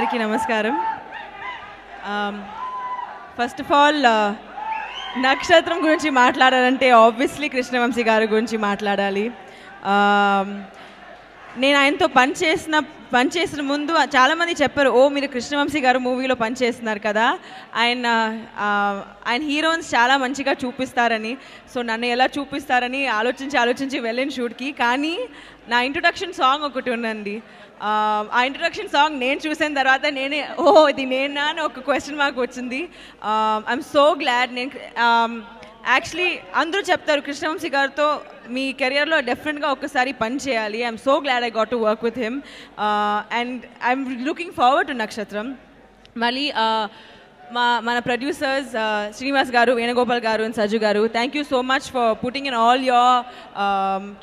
అందరికీ నమస్కారం. First of all నక్షత్రం గురించి మాట్లాడాలంటే ఆబ్వియస్లీ కృష్ణవంశీ గారి గురించి మాట్లాడాలి. నేను ఆయనతో పనిచేసిన ముందు చాలామంది చెప్పారు, ఓ మీరు కృష్ణవంశీ గారు మూవీలో పనిచేస్తున్నారు కదా, ఆయన హీరోయిన్స్ చాలా మంచిగా చూపిస్తారని. సో నన్ను ఎలా చూపిస్తారని ఆలోచించి వెళ్ళిన షూట్కి. కానీ నా ఇంట్రొడక్షన్ సాంగ్ ఒకటి ఉందండి. ఆ ఇంట్రొడక్షన్ సాంగ్ నేను చూసిన తర్వాత నేనే ఇది నేనా అని ఒక క్వశ్చన్ మార్క్ వచ్చింది. I'm so glad. నేను యాక్చువల్లీ అందరూ చెప్తారు కృష్ణవంశీ గారితో మీ కెరియర్లో డెఫినెట్గా ఒక్కసారి పని చేయాలి. I'm so glad I got to work with him and I'm looking forward to నక్షత్రం. మళ్ళీ మన ప్రొడ్యూసర్స్ శ్రీనివాస్ గారు, వేణుగోపాల్ గారు అండ్ సజ్జు గారు, thank you so much for putting in all your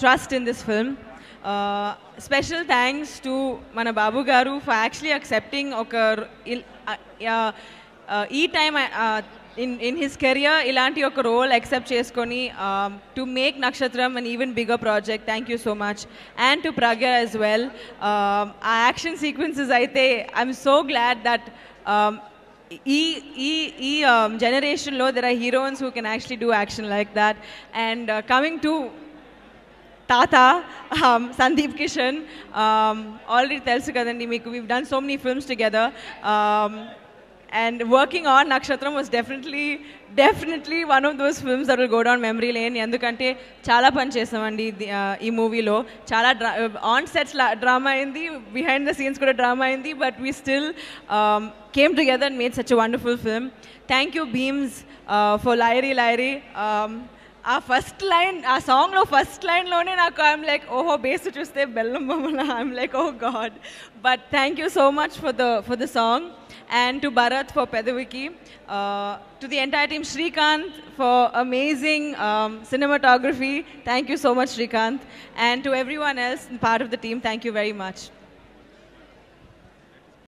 trust in this film. Special thanks to మన బాబు గారు for actually accepting ఒక ఈ time in his career ilanti oka role accept cheskoni to make Nakshatram an even bigger project. Thank you so much. And to Pragya as well. Our action sequences aithe I'm so glad that generation lo there are heroines who can actually do action like that. And coming to Tata, Sandeep Kishan, already telusu kadandi meeku, we've done so many films together. And working on Nakshatram was definitely one of those films that will go down memory lane. Endukante chala pani chesamandi ee movie lo chala on sets drama ayindi, behind the scenes kuda drama ayindi, but we still came together and made such a wonderful film. Thank you Beams for Lyri. ఆ first line, ఆ సాంగ్లో first లైన్లోనే నాకు I'm like ఓహో base చూస్తే బెల్లం బొమ్మల, I'm like oh god. But thank you so much for the song. And to Bharat for Pedaviki, to the entire team, Srikanth for amazing cinematography. Thank you so much, Srikanth. And to everyone else part of the team, thank you very much.